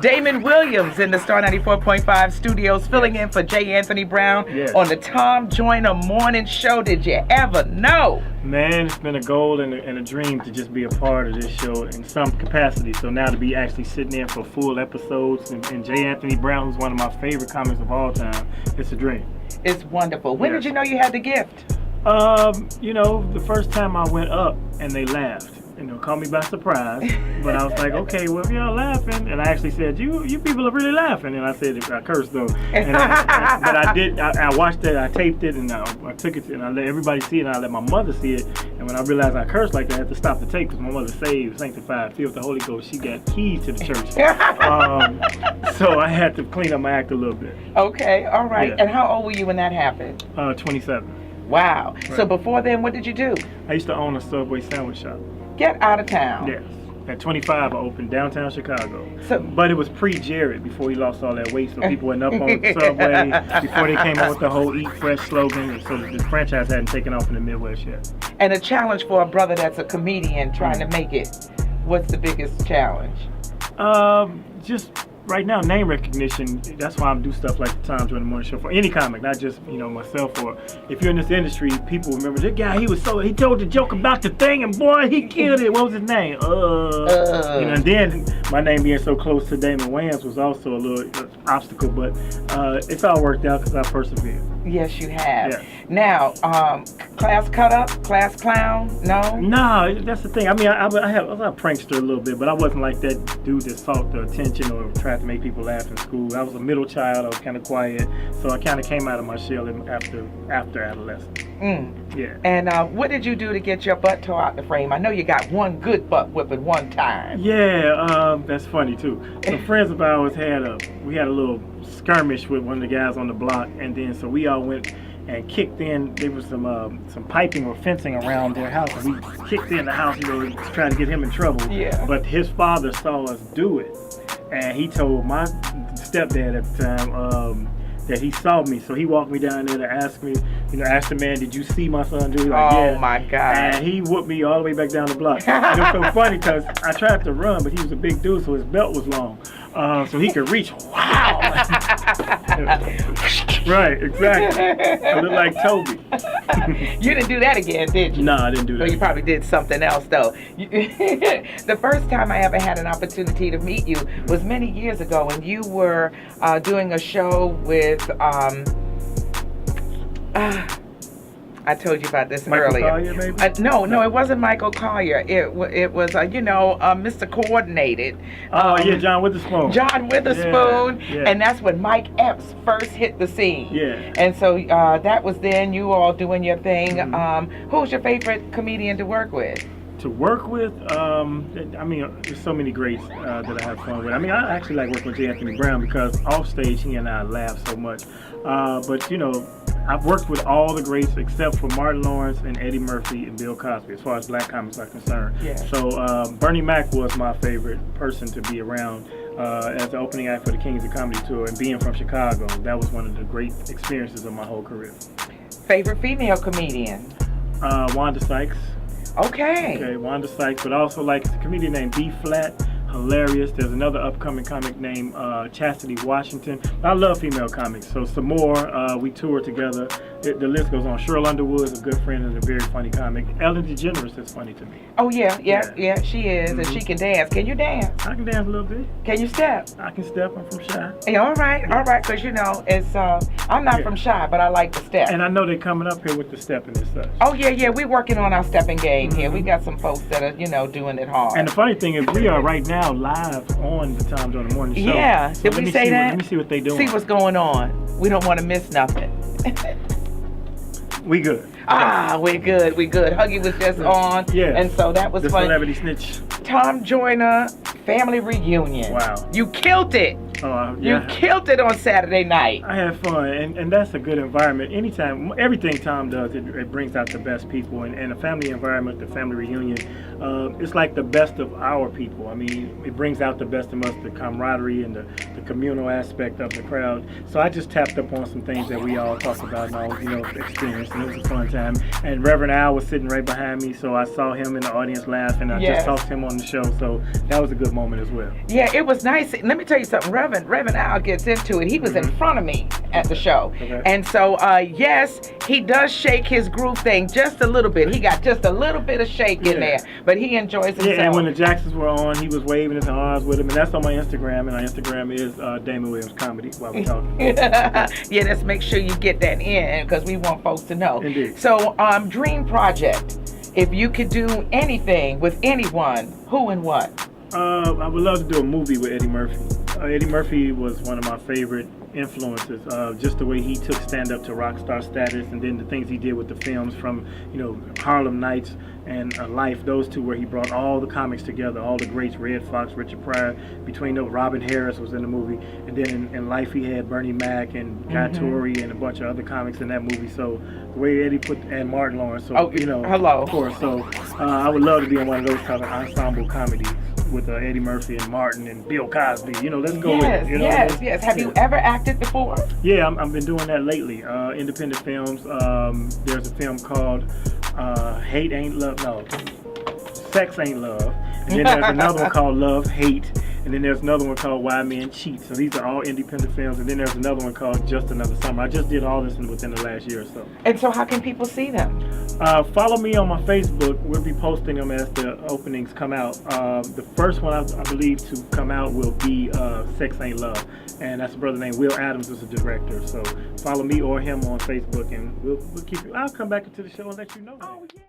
Damon Williams in the Star 94.5 studios, filling in for J. Anthony Brown on the Tom Joyner Morning Show. Did you ever know? Man, it's been a goal and a dream to just be a part of this show in some capacity. So now to be actually sitting there for full episodes and J. Anthony Brown, who's one of my favorite comics of all time, it's a dream. It's wonderful. When did you know you had the gift? The first time I went up and they laughed. Caught me by surprise. But I was like, okay, well, if y'all laughing, and I actually said, you people are really laughing. And I said, I cursed though. But I did. I watched it. I taped it, and I took it, and I let everybody see it, and I let my mother see it. And when I realized I cursed like that, I had to stop the tape because my mother saved, sanctified, filled with the Holy Ghost. She got keys to the church. So I had to clean up my act a little bit. Okay, all right. Yeah. And how old were you when that happened? 27. Wow. Right. So before then, what did you do? I used to own a Subway sandwich shop. Get out of town. Yes. At 25, I opened downtown Chicago. So, but it was pre-Jared, before he lost all that weight, so people went up on the Subway, before they came up with the whole Eat Fresh slogan, so the franchise hadn't taken off in the Midwest yet. And a challenge for a brother that's a comedian trying to make it. What's the biggest challenge? Just right now, name recognition. That's why I do stuff like the Tom Joyner Morning Show for any comic, not just myself. Or if you're in this industry, people remember that guy. He told the joke about the thing, and boy, he killed it. What was his name? And then my name being so close to Damon Wayans was also a little obstacle, but it's all worked out because I persevered. Yes, you have. Yeah. Now, class cut up, class clown? No. No, that's the thing. I mean, I was a prankster a little bit, but I wasn't like that dude that sought the attention or tried to make people laugh in school. I was a middle child. I was kind of quiet, so I kind of came out of my shell after adolescence. Yeah. And what did you do to get your butt tore out the frame? I know you got one good butt whipping one time. Yeah, that's funny too. Some friends of ours had a little skirmish with one of the guys on the block, and then so we all went and kicked in. There was some piping or fencing around their house, and we kicked in the house, trying to get him in trouble. Yeah. But his father saw us do it, and he told my stepdad at the time that he saw me, so he walked me down there to ask the man, did you see my son do it? Like, oh my God. And he whooped me all the way back down the block. And it was so funny because I tried to run, but he was a big dude, so his belt was long. So he could reach. Wow! Right, exactly. I look like Toby. You didn't do that again, did you? No, I didn't do that. So you probably did something else, though. The first time I ever had an opportunity to meet you was many years ago, and you were doing a show with I told you about this Michael earlier. Collier, maybe? No, it wasn't Michael Collier. It was, Mr. Coordinated. Yeah, John Witherspoon. John Witherspoon. Yeah. And that's when Mike Epps first hit the scene. Yeah. And so that was then you all doing your thing. Mm-hmm. Who's your favorite comedian to work with? To work with, there's so many greats that I have fun with. I mean, I actually like working with J. Anthony Brown because off stage he and I laugh so much. But I've worked with all the greats except for Martin Lawrence and Eddie Murphy and Bill Cosby as far as black comics are concerned. Yeah. So Bernie Mac was my favorite person to be around as the opening act for the Kings of Comedy Tour, and being from Chicago, that was one of the great experiences of my whole career. Favorite female comedian? Wanda Sykes. Okay, Wanda Sykes, but also like a comedian named B Flat, hilarious. There's another upcoming comic named Chastity Washington. I love female comics, so some more. We tour together. The list goes on. Cheryl Underwood is a good friend and a very funny comic. Ellen DeGeneres is funny to me. Oh yeah, she is, and she can dance. Can you dance? I can dance a little bit. Can you step? I can step. I'm from Chi. Yeah, all right, because it's I'm not from Chi, but I like to step. And I know they're coming up here with the stepping and stuff. Oh yeah, we're working on our stepping game here. We got some folks that are doing it hard. And the funny thing is, we are right now live on the Tom Joyner Morning Show. Yeah, so did we say that? Let me see what they're doing. See what's going on. We don't want to miss nothing. We good. We're good. Huggy was just on. Yeah. And so that was the fun. Celebrity Snitch. Tom Joyner family reunion. Wow. You killed it. Oh, You yeah. killed it on Saturday night. I had fun, and that's a good environment. Anytime, everything Tom does, it brings out the best people. And a family environment, the family reunion, it's like the best of our people. I mean, it brings out the best of us, the camaraderie and the communal aspect of the crowd. So I just tapped up on some things that we all talked about and all, experienced, and it was a fun time. And Reverend Al was sitting right behind me, so I saw him in the audience laugh, and I Yes. just talked to him on the show. So that was a good moment as well. Yeah, it was nice. Let me tell you something. Reverend Al gets into it. He was in front of me at the show. Okay. And so, yes, he does shake his groove thing just a little bit. He got just a little bit of shake in there, but he enjoys himself. Yeah, and when the Jacksons were on, he was waving his arms with him, and that's on my Instagram, and our Instagram is Damon Williams Comedy while we're talking. Yeah, let's make sure you get that in because we want folks to know. Indeed. So, dream project. If you could do anything with anyone, who and what? I would love to do a movie with Eddie Murphy. Eddie Murphy was one of my favorite influences. Just the way he took stand-up to rock star status, and then the things he did with the films from, Harlem Nights and Life, those two where he brought all the comics together, all the greats, Red Fox, Richard Pryor, between those, Robin Harris was in the movie, and then in Life he had Bernie Mac and Guy Torrey and a bunch of other comics in that movie. So the way Eddie and Martin Lawrence, so hello. Of course. So I would love to be in one of those kind of ensemble comedies with Eddie Murphy and Martin and Bill Cosby. Let's go with it. Yes. Have you ever acted before? Yeah, I've been doing that lately. Independent films. There's a film called Hate Ain't Love. No, Sex Ain't Love. And then there's another one called Love, Hate. And then there's another one called Why Men Cheat. So these are all independent films. And then there's another one called Just Another Summer. I just did all this within the last year or so. And so how can people see them? Follow me on my Facebook. We'll be posting them as the openings come out. The first one I believe to come out will be Sex Ain't Love. And that's a brother named Will Adams is the director. So follow me or him on Facebook, and we'll keep you. I'll come back into the show and let you know. Oh, yeah.